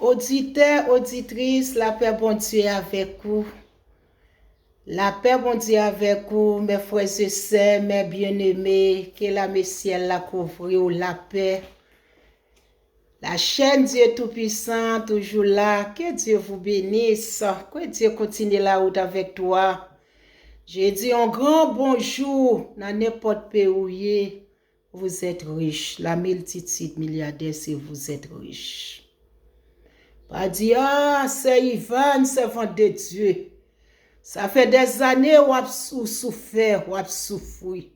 Auditeurs, auditrices, la paix bon Dieu avec vous. La paix bon Dieu avec vous, mes frères et sœurs, mes bien-aimés, que la ciel la couvre ou la paix. La chaîne Dieu Tout-Puissant, toujours là. Que Dieu vous bénisse. Que Dieu continue la route avec toi. J'ai dit un grand bonjour dans n'importe pays où vous êtes riche. La multitude milliardaire, c'est vous êtes riche. Pas dire, ah, c'est Ivan, servant de Dieu. Ça fait des années où vous souffrez, où vous souffrez.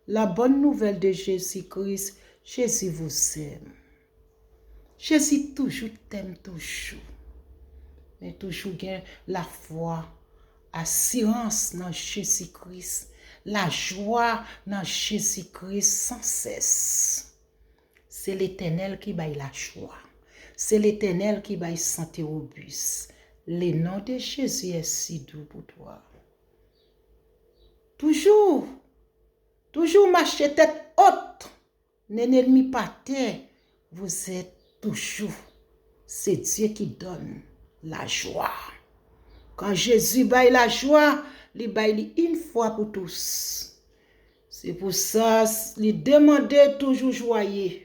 La bonne nouvelle de Jésus-Christ, Jésus vous aime. Jésus toujours t'aime, toujours. Mais toujours gain la foi, assurance dans Jésus-Christ, la joie dans Jésus-Christ sans cesse. C'est l'Éternel qui baille la joie. C'est l'Éternel qui baille santé robuste. Le nom de Jésus est si doux pour toi. Toujours marcher tête haute, n'ennemi pas terre. Vous êtes toujours. C'est Dieu qui donne la joie. Quand Jésus baille la joie, il baille une fois pour tous. C'est pour ça, il demandait toujours joyeux.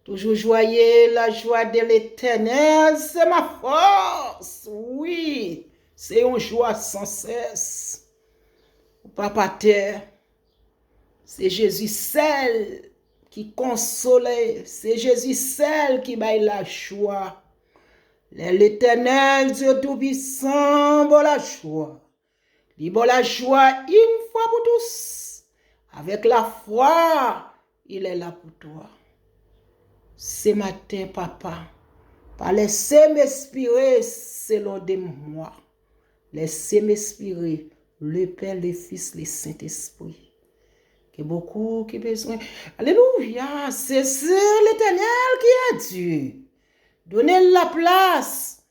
Toujours joyeux, la joie de l'Éternel, c'est ma force. Oui, c'est une joie sans cesse. Papa terre, c'est Jésus seul qui console, c'est Jésus seul qui baille la joie. L'Éternel, Dieu Tout-Puissant, bon la joie. Il bon la joie une fois pour tous. Avec la foi, il est là pour toi. Ce matin, papa, pas laisser m'inspirer selon de moi. Laissez m'inspirer le Père, le Fils, le Saint-Esprit. Que beaucoup qui besoin. Alléluia, c'est l'Éternel qui est Dieu. Donnez la place.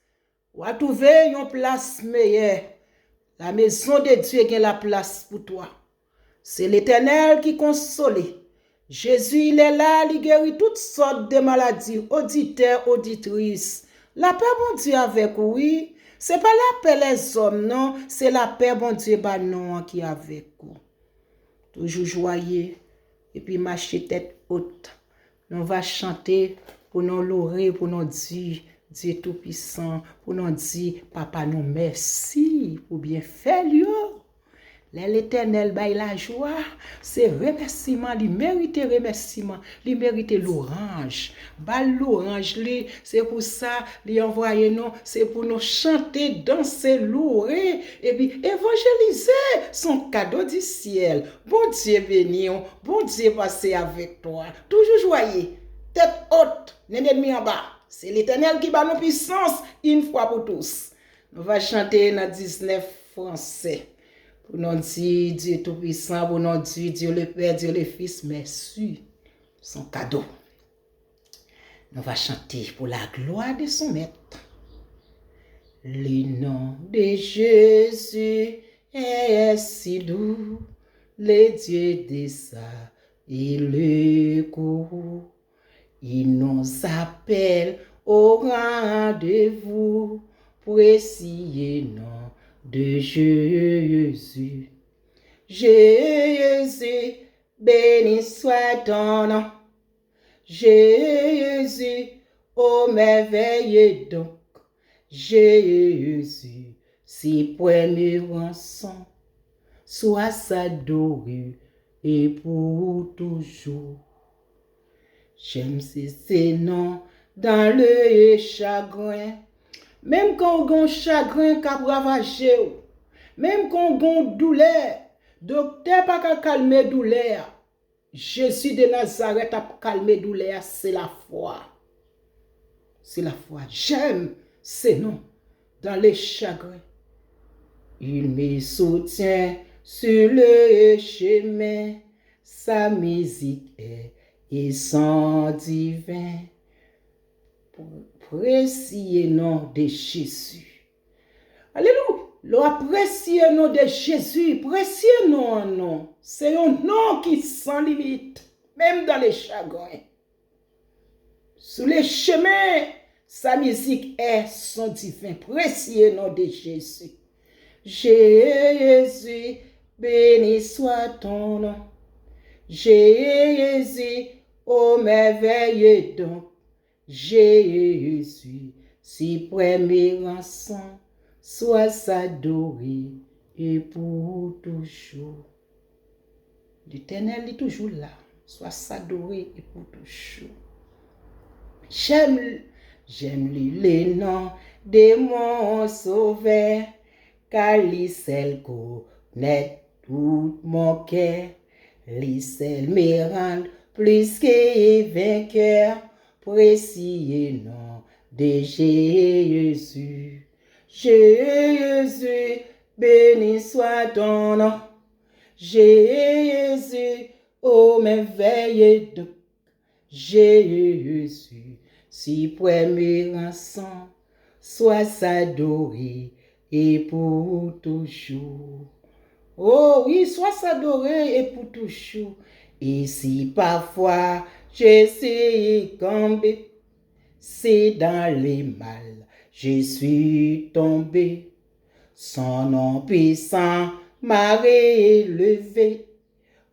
Ou à trouver une place meilleure. La maison de Dieu a la place pour toi. C'est l'Éternel qui console. Jésus, il est là, il guérit toutes sortes de maladies, auditeurs, auditrices. La paix, bon Dieu, avec vous, oui. C'est pas la paix les hommes, non. C'est la paix, bon Dieu, bah non, qui est avec vous. Toujours joyeux, et puis marcher tête haute. On va chanter pour nous louer, pour nous dire, Dieu Tout-Puissant, pour nous dire, Papa, nous merci pour bien faire, L'Éternel baille la joie, c'est remerciement, il mérite remerciement, il mérite l'orange. Balle l'orange, c'est pour ça, il envoie nous, c'est pour nous chanter, danser, louer, et puis évangéliser son cadeau du ciel. Bon Dieu béni, bon Dieu passé avec toi, toujours joyeux, tête haute, l'ennemi en bas. C'est l'Éternel qui bat nos puissances une fois pour tous. On va chanter dans 19 français. Pour nous dire Dieu Tout-Puissant, pour nous dire Dieu le Père, Dieu le Fils, merci, son cadeau. Nous allons chanter pour la gloire de son maître. Le nom de Jésus est si doux, le Dieu de ça, il le court. Il nous appelle au rendez-vous, précieux nom de Jésus. Jésus, béni soit ton nom. Jésus, ô merveilleux donc. Jésus, si premier rançon, sois adoré et pour toujours. J'aime ces noms dans le chagrin. Même quand on a un chagrin qui a ravagé, même quand on a une douleur, docteur pas qu'à calmer douleur. Jésus de Nazareth a calmé douleur, c'est la foi. C'est la foi. J'aime ces noms dans les chagrins. Il me soutient sur le chemin. Sa musique est sans divin. Précieux nom de Jésus. Alléluia. Le précieux nom de Jésus, précieux nom, non. C'est un nom qui sans limite, même dans les chagrins. Sur les chemins, Sa musique est son divin précieux nom de Jésus. Jésus, béni soit ton nom. Jésus, ô merveilleux don. Jésus, si premier rançon, sois adoré et pour toujours. L'Éternel est toujours là, sois adoré et pour toujours. J'aime le nom de mon sauveur, car lui seul connaît tout mon cœur. Lui seul me rend plus que vainqueur, précieux nom de Jésus. Jésus, béni soit ton nom. Jésus, ô merveilleux don. Jésus, si premier rançon, sois adoré et pour toujours. Oh oui, sois adoré et pour toujours. Et si parfois je suis tombé, c'est dans les mal, je suis tombé. Son nom puissant m'a relevé,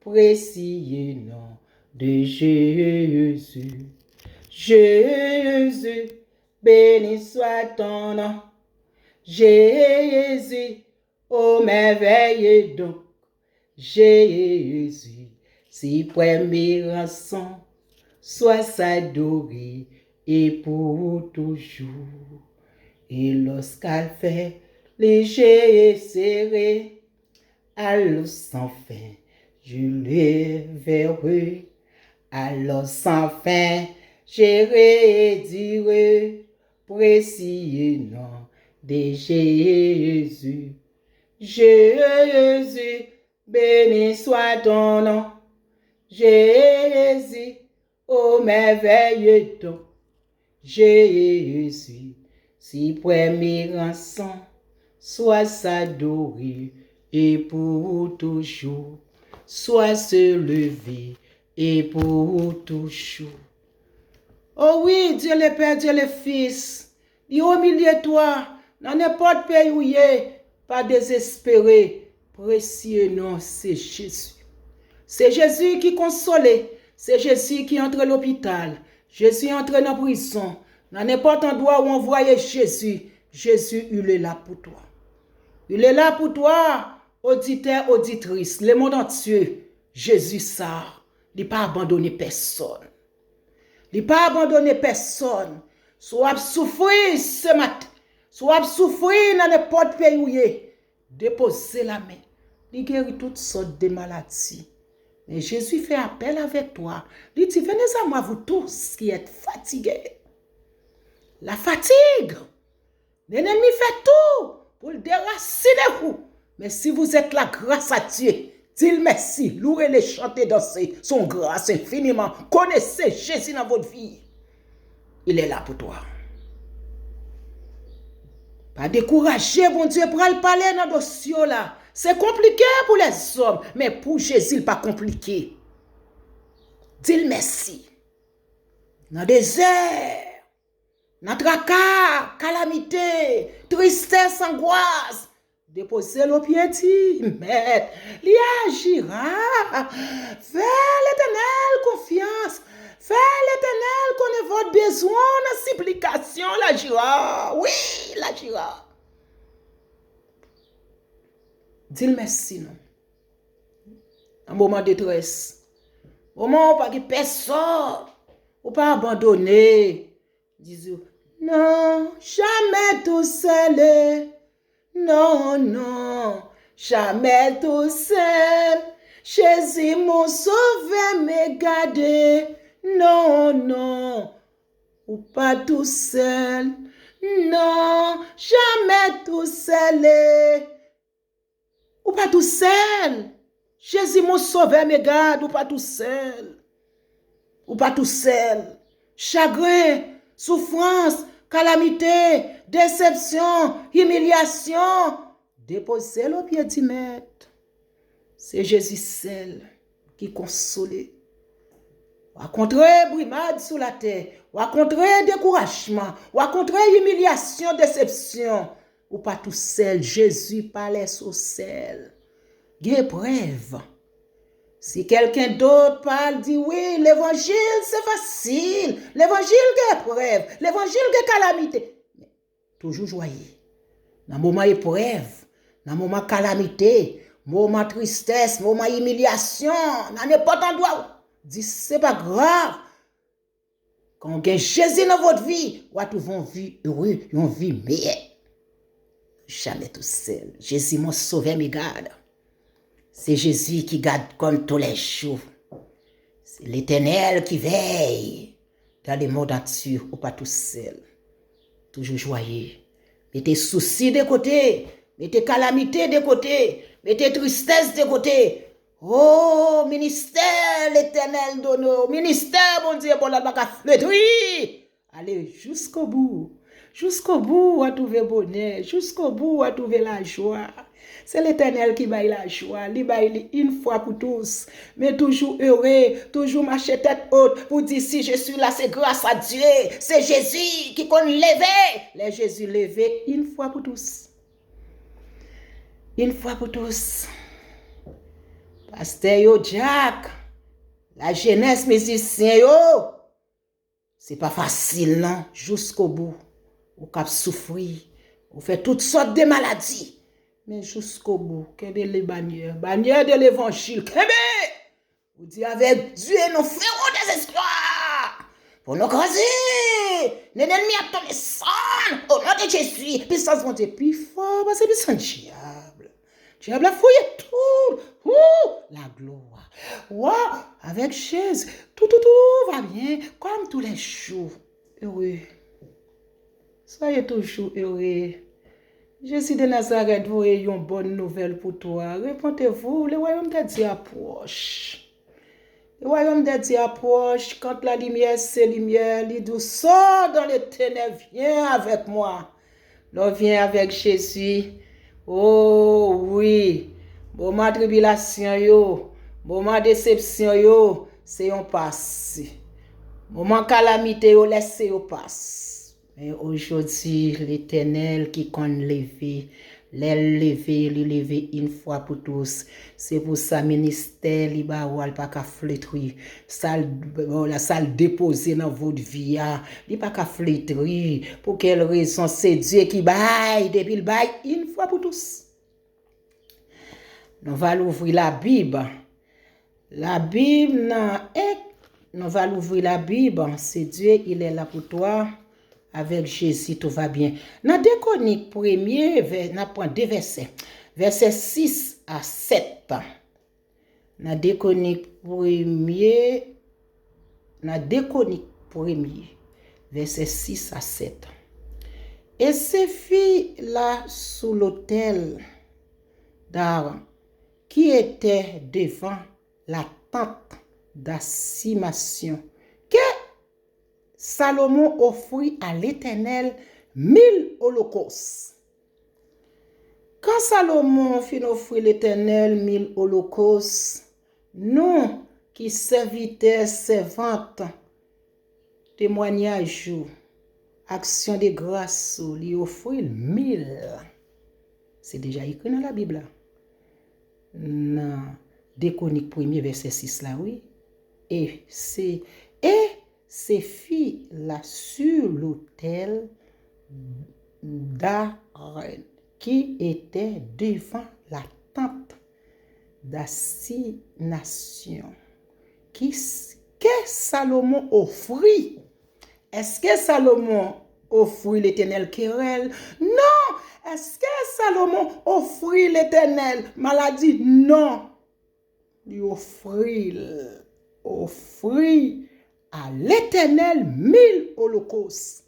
précieux nom de Jésus. Jésus, béni soit ton nom. Jésus, ô merveilleux don. Jésus, si premier rançon, sois adoré et pour toujours. Et lorsqu'elle fait léger et serré, alors sans fin, je le verrai. Alors sans fin, je redirai, précieux nom de Jésus. Jésus, béni soit ton nom. Jésus, ô merveilleux don. Jésus, si premier rançon, sois adoré et pour toujours. Sois se lever et pour toujours. Oh oui, Dieu le Père, Dieu le Fils, il est au milieu de toi, dans n'importe pays où il est, pas désespéré. Précieux nom, c'est Jésus. C'est Jésus qui console, c'est Jésus qui entre à l'hôpital, Jésus entre dans la prison, dans n'importe endroit où on voyait Jésus, Jésus, il est là pour toi. Il est là pour toi, auditeur, auditrice, le monde entier. Jésus, ça, il n'a pas abandonné personne. Il n'a pas abandonné personne. Soit souffrir ce matin, soit souffrir dans n'importe pays où il est, déposez la main. Il guérit toutes sortes de maladies. Mais Jésus fait appel avec toi. Il dit, venez à moi, vous tous qui êtes fatigués. La fatigue. L'ennemi fait tout pour le déraciner vous. Mais si vous êtes là grâce à Dieu, dites merci, louez-le, chantez, dansez, son grâce infiniment. Connaissez Jésus dans votre vie. Il est là pour toi. Pas décourager, bon Dieu, pour le parler dans le dossier là. C'est compliqué pour les hommes, mais pour Jésus, il n'est pas compliqué. Dis merci. Dans le désert, dans le tracas, calamité, tristesse, angoisse, déposez le pied, maître, il agira. Fais l'Éternel confiance. Fais l'Éternel connaît votre besoin dans supplication, l'agira. Oui, l'agira. Dis merci, non. Un moment de détresse. Au moment où pas de personne, ou pas abandonné. Dis non, jamais tout seul. Non, non, jamais tout seul. Jésus mon sauveur me garde. Non, non, ou pas tout seul. Non, jamais tout seul. Ou pas tout seul. Jésus mon sauveur me garde, ou pas tout seul. Ou pas tout seul. Chagrin, souffrance, calamité, déception, humiliation. Déposez le pied du maître. C'est Jésus seul qui console. Ou à contrer brimade sur la terre. Ou à contrer découragement. Ou à contrer humiliation, déception. Ou pas tout seul. Jésus parlait au seul. Gè preuve. Si quelqu'un d'autre parle, dit oui, l'évangile c'est facile. L'évangile gè preuve. L'évangile gè calamité. Toujours joyeux. Dans moment épreuve, dans moment calamité, moment tristesse, moment humiliation, dans n'importe endroit, dis c'est pas grave. Quand on gagne Jésus dans votre vie, vous avez une vie heureuse, une vie meilleure. Jamais tout seul. Jésus m'a sauvé, me garde. C'est Jésus qui garde comme tous les jours. C'est l'Éternel qui veille dans les mondes entiers, ou pas tout seul. Toujours joyeux. Mettez soucis de côté, mettez calamité de côté, mettez tristesse de côté. Oh, ministère l'Éternel donne, ministère, mon Dieu, pour la bac oui. Allez jusqu'au bout, à trouver bonheur, jusqu'au bout, à trouver la joie. C'est l'Éternel qui baille la joie, il baille une fois pour tous, mais toujours heureux, toujours marcher tête haute pour dire si je suis là, c'est grâce à Dieu, c'est Jésus qui qu'on levé, les Jésus levé une fois pour tous. Une fois pour tous. Pasteur yo Jack, la jeunesse musicien yo, c'est pas facile non, jusqu'au bout. Ou cap souffrir, ou fait toutes sortes de maladies. Mais jusqu'au bout, quelle est les bannières de l'évangile, vous dites avec Dieu, nous ferons des espoirs pour nous croiser. L'ennemi a donné sang au nom de Jésus. Puissance monte plus fort, parce que puissance diable. Diable a fouillé tout. La gloire. Wow, avec Jésus, tout va bien, comme tous les jours. Heureux. Soyez toujours heureux. Jésus de Nazareth, vous ayez une bonne nouvelle pour toi. Répondez-vous, le royaume de Dieu approche. Le royaume de Dieu approche. Quand la lumière, c'est lumière, il dit, sors dans les ténèbres, viens avec moi. L'on vient avec Jésus. Oh oui. Moment tribulation, yo. Moment déception, yo. C'est un passé. Moment calamité, yo, laissez yo passe. Mais aujourd'hui, l'Éternel qui compte lever, lever une fois pour tous. C'est pour ça, ministère, li ba ou al pa ka flétri. Ça le déposer dans votre vie, li pa ka flétri. Pour quelle raison? C'est Dieu qui baille, depuis le baille, une fois pour tous. Nous allons ouvrir la Bible. La Bible, nous allons ouvrir la Bible. C'est Dieu, il est là pour toi. Avec Jésus, tout va bien. Dans 2 Chroniques 1er, nous prenons 2 versets. Versets 6 à 7. Dans 2 Chroniques 1er, versets 6 à 7. Et ces filles-là sous l'autel d'Aaron, qui était devant la tente d'assignation, que Salomon offrit à l'Éternel 1000 holocaustes. Quand Salomon fit offrir l'Éternel 1000 holocaustes, nous qui serviteurs, servantes, témoignage, action de grâce, lui offrit 1000. C'est déjà écrit dans la Bible. Dans 2 Chroniques 1er, verset 6 là, oui. Et ces filles là sur l'autel d'Aaron qui était devant la tente d'assignation que Salomon offrit. Est-ce que Salomon offrit l'Éternel querelle? Non. Est-ce que Salomon offrit l'Éternel maladie? Non. Il offrit à l'Éternel 1000 holocaustes.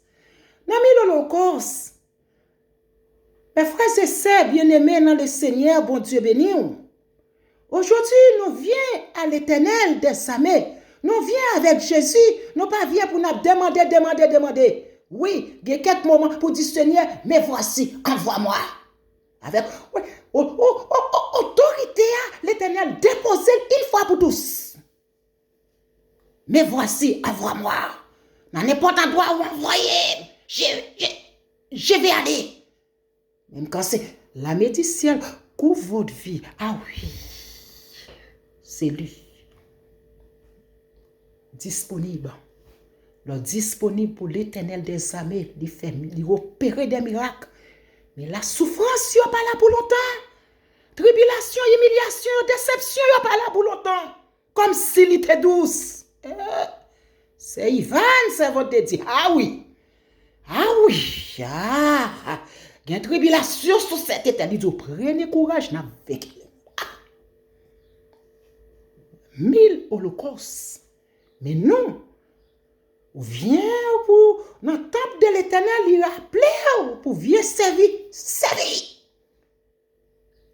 Dans 1000 holocaustes, mes frères et sœurs bien-aimés dans le Seigneur, bon Dieu béni. Aujourd'hui, nous venons à l'Éternel des armées. Nous venons avec Jésus. Nous pas venons pour nous demander. Oui, il y a quelques moments pour dire Seigneur, mais voici, envoie-moi. Avec autorité, l'Éternel déposé une fois pour tous. Mais voici, envoie-moi. Dans n'importe endroit où envoyer, je vais aller. Même quand c'est la médicienne, couvre votre vie. Ah oui, c'est lui. Disponible. Le disponible pour l'Éternel des armées, il opérer des miracles. Mais la souffrance, il n'est pas là pour longtemps. Tribulation, humiliation, déception, il n'est pas là pour longtemps. Comme s'il était douce. C'est Ivan, c'est votre dit. Ah oui. Ah oui. Ah. Il y a une tribulation sur cette éternel. Il dit, prenez courage avec lui. 1000 holocaustes. Mais non. Ou vient pour dans le temple de l'Éternel, il appelé pour venir servir.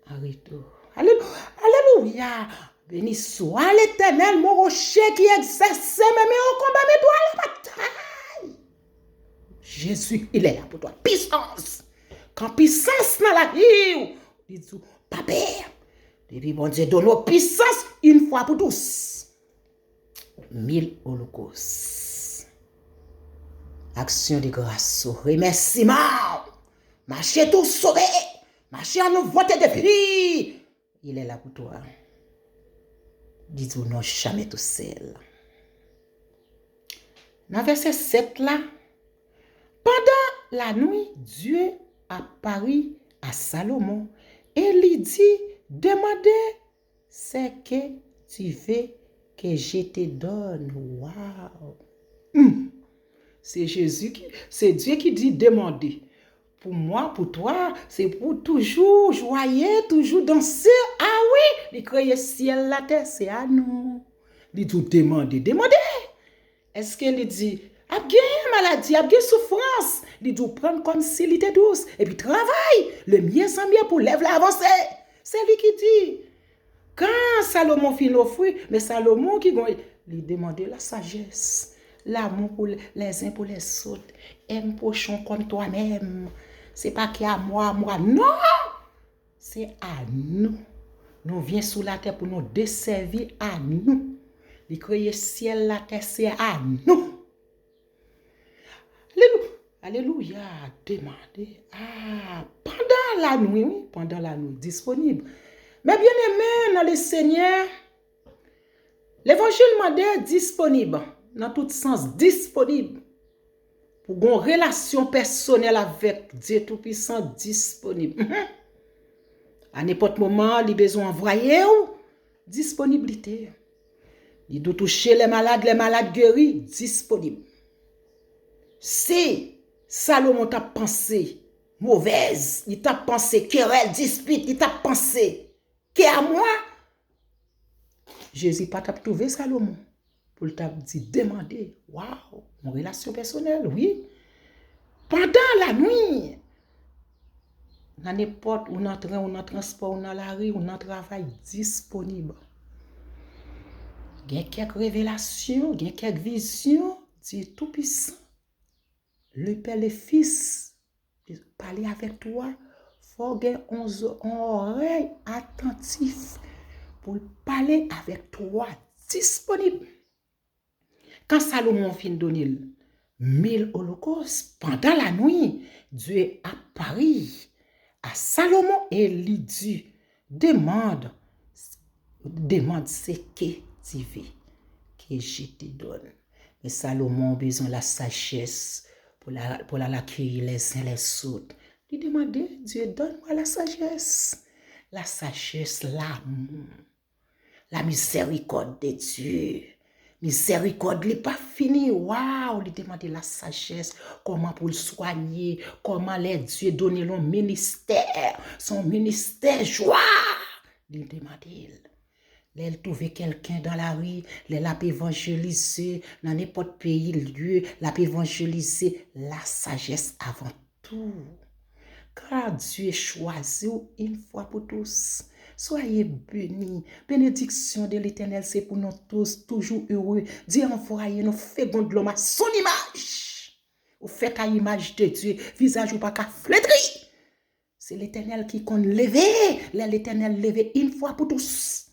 Arrête. Alléluia. Béni soit l'Éternel, mon rocher qui exerce même au combat, mais toi la bataille. Jésus, il est là pour toi. Puissance. Quand puissance dans la vie, il dit, pas peur. Depuis bon Dieu donne nos puissance une fois pour tous. 1000 holocaustes. Action de grâce, remerciement. Marcher tout sauvé. Marcher à nous voter de vie. Il est là pour toi. Dis-nous non jamais tout seul. Dans verset 7 là, pendant la nuit, Dieu apparut à Salomon et lui dit, demandez ce que tu veux que je te donne. Waouh! C'est Dieu qui dit demander. Pour moi, pour toi, c'est pour toujours joyeux, toujours danser. Ah oui, il crée ciel, la terre, c'est à nous. Il dit demander. Est-ce qu'il dit, a bien maladie, a bien souffrance. Il dit prendre comme s'il était douce. Et puis travaille, le mieux sans mieux pour lève l'avancée. C'est lui qui dit. Quand Salomon fit l'offrir, mais Salomon qui lui demandait la sagesse. L'amour pour les uns pour les autres. Aime prochain comme toi-même. C'est pas qu'il y a moi. Non! C'est à nous. Nous venons sous la terre pour nous desservir à nous. Il crée ciel, la terre, c'est à nous. Alléluia. Demandez. Pendant la nuit, disponible. Mais bien aimé dans le Seigneur, l'évangile m'a dit disponible. Dans tout sens, disponible. Pour une relation personnelle avec Dieu Tout-Puissant, disponible. À n'importe moment, il a besoin d'envoyer disponibilité. Il doit toucher les malades guéris, disponible. Si Salomon t'a pensé mauvaise, il t'a pensé querelle, dispute, il t'a pensé qu'à moi, Jésus pas t'a trouvé Salomon. Pour t'a dit demander, waouh, mon relation personnelle, oui. Pendant la nuit, dans n'importe où on entre, on dans transport, on dans la rue, on dans travail, disponible. Il y a quelques révélations, il y a quelques visions, Dieu Tout-Puissant. Le Père, le Fils, parler avec toi, faut avoir une oreille attentive pour parler avec toi, disponible. Quand Salomon fin donner 1000 holocaustes, pendant la nuit, Dieu apparut à Salomon et lui dit, demande ce que tu veux que je te donne. Mais Salomon a besoin de la sagesse pour l'accueillir les uns les autres. Il demandait, Dieu, donne-moi la sagesse, l'amour, la miséricorde de Dieu. Miséricorde, il n'est pas fini. Waouh, il demandait la sagesse, comment pour le soigner, comment les dieux donner son ministère, joie. Il demandait. Elle trouvait quelqu'un dans la rue, elle a évangélisé, dans n'importe pays, lieu, l'a évangélisé, la sagesse avant tout. Car Dieu choisit une fois pour tous. Soyez bénis. Bénédiction de l'Éternel, c'est pour nous tous, toujours heureux. Dieu envoyé nous féconde l'homme à son image. Vous faites à l'image de Dieu, visage ou pas qu'à flétri. C'est l'Éternel qui compte lever. L'Éternel lever une fois pour tous.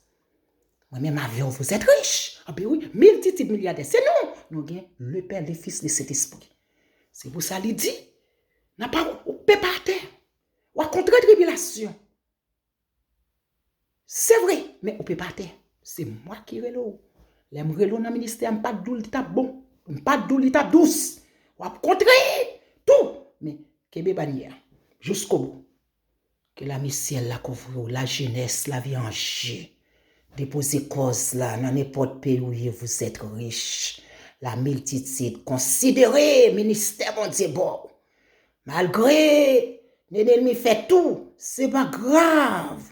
Moi-même, avion, vous êtes riche. Ah ben oui, multitude milliardaires. C'est nous. Nous avons le Père, le Fils, le Saint-Esprit. C'est pour ça qu'il dit, n'a pas, on peut pas terre. On a contre tribulation. C'est vrai, mais on peut pas terre. C'est moi qui relo. L'aime relo dans le ministère, pas de doule, l'étape bon. Pas de doule, l'étape douce. On a contre tout. Mais, qu'est-ce que jusqu'au bout. Que la ciel la couvre, la jeunesse, la vie en jeu. Déposez cause là, dans n'importe pays où vous êtes riche. La multitude, considérez ministère mon Dieu bon. Malgré l'ennemi fait tout, c'est pas grave.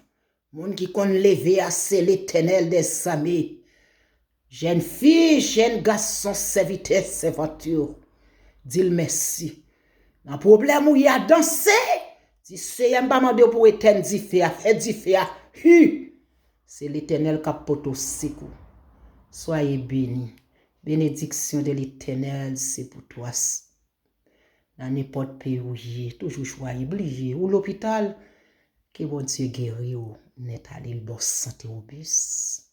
Monde qui qu'on lever c'est l'Éternel des amis. Jeune fille, jeune garçon, serviteur, servanture. Dis merci. Dans problème où il y a dansé, si c'est un pas mandé pour éteindre du feu, fait du feu, c'est l'Éternel qui a porté au secours. Soyez bénis. Bénédiction de l'Éternel, c'est pour toi. Dans n'importe pays où il est, toujours choisir, oublier, ou l'hôpital, que bon Dieu guérit ou net aller le bon santé au bis.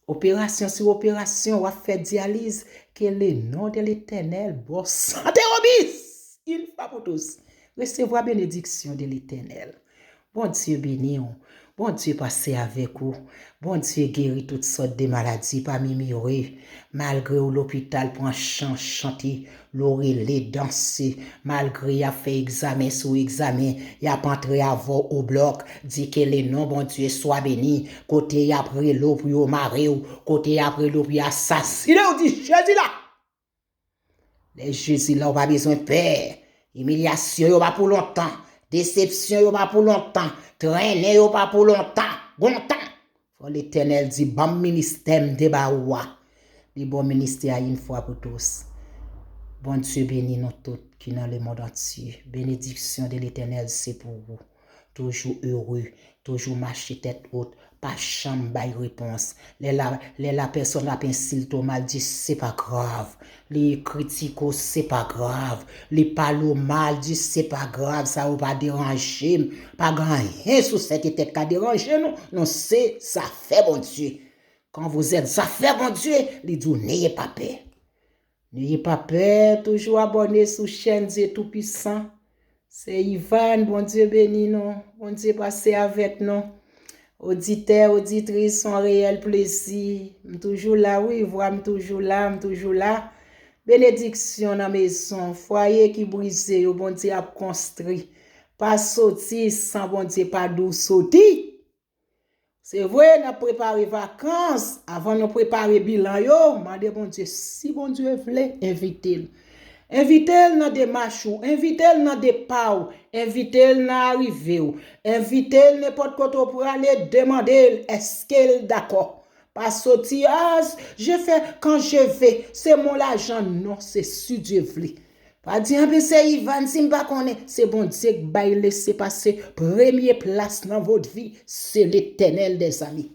Opération sur opération, ou fait dialyse, que le nom de l'Éternel, bon santé au bis. Une fois pour tous. Recevoir bénédiction de l'Éternel. Bon Dieu béni, bon Dieu passe avec vous. Bon Dieu guérit toutes sortes de maladies parmi mimoré. Malgré où l'hôpital prend chanter, l'oreille danser. Malgré il a fait examen sous examen, il a pas entré avant au bloc, dit que le nom bon Dieu soit béni. Côté après l'eau pour marrer, côté après l'eau pour assassiner, on dit Jésus là. Les Jésus là, on pas besoin de paix. Humiliation, on pas pour longtemps. Déception, yo pas pour longtemps. Traîner, yo pas pour longtemps. Bon temps. Faut l'Éternel dit, bon ministère de baoua. Le bon ministère une fois pour tous. Bon Dieu bénit nous tous qui dans le monde entier. Bénédiction de l'Éternel, c'est pour vous. Toujours heureux, toujours marcher tête haute, pas chambre bail réponse. La personne a insulte mal dit c'est pas grave. Les critiques c'est pas grave. Les parlent mal dit c'est pas grave, ça va pas déranger, pas grand rien sur cette tête qui dérange nous. Non c'est ça fait bon Dieu. Quand vous êtes ça fait bon Dieu, les dit n'ayez pas peur. N'ayez pas peur, toujours abonné sur chaîne Dieu tout puissant. C'est Ivan, bon Dieu béni nous, bon Dieu passé avec nous. Auditeurs, auditrices, son réel plaisir. Toujours là, oui, voix, toujours là. Bénédiction dans la maison, foyer qui brisé, bon Dieu a construit. Pas sorti sans bon Dieu, pas d'où sorti. C'est vrai, nous préparé vacances, avant de préparer bilan, yo, m'a bon Dieu, si bon Dieu voulait, invitez-le. Invitez-le dans des marchés, invitez-le dans des pas, invitez-le dans arrivée, invitez-le n'importe quoi pour aller demander est-ce qu'elle est d'accord. Pas sortir, je fais quand je vais, c'est mon argent. Non, c'est si Dieu voulait. Pas dire, c'est Ivan, si m'pas connaît, c'est bon Dieu qui va laisser passer première place dans votre vie, c'est l'Éternel des amis.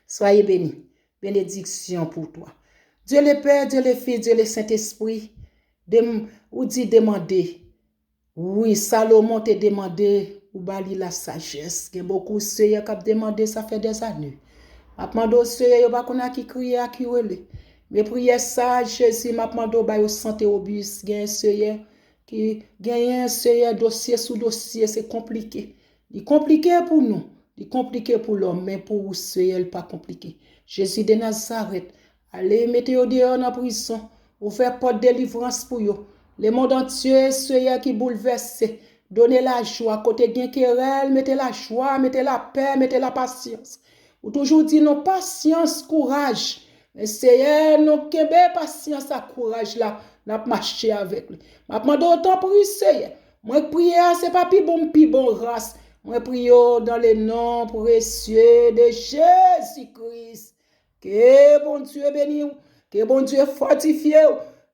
Soyez bénis. Bénédiction pour toi. Dieu le Père, Dieu le Fils, Dieu le Saint-Esprit. Ou dit demander. Oui, Salomon te demandé ou bali la sagesse. Il y a beaucoup de ceux qui ont demandé ça fait des années. Maintenant, ceux qui ont qui crié à qui relé. Mais prière sage, Jésus, maintenant, ba santé au bus, gagne ceux qui gagne ceux dossier sous dossier, c'est compliqué. C'est compliqué pour nous, c'est compliqué pour l'homme, mais pour ceux qui pas compliqué. Jésus de Nazareth, allez mettez-vous dehors dans la prison. Ou faire porte de délivrance pour vous. Le monde entier, ceux qui bouleversent, donnez la joie. Côté bien querelle, mettez la joie, mettez la paix, mettez la patience. Ou toujours dit non, patience, courage. Essayez, non, kebe patience, courage là, n'a marché avec lui. Maintenant, d'autant pour essayer. Moi, prier, c'est pas pi bon race. Moi, prier dans le nom précieux de Jésus-Christ. Que bon Dieu bénisse. Que bon Dieu fortifie,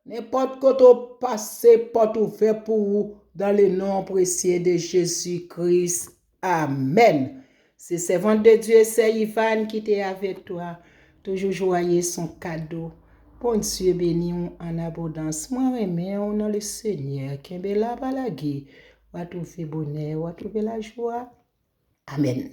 n'importe quoi passé, porte ouverte pour vous, dans le nom précieux de Jésus-Christ. Amen. C'est servant de Dieu, c'est Ivan qui est avec toi. Toujours joyeux son cadeau. Bon Dieu béni en abondance. Moi, mais on a le Seigneur qui est là, balagé. On va trouver bonheur, on va trouver la joie. Amen.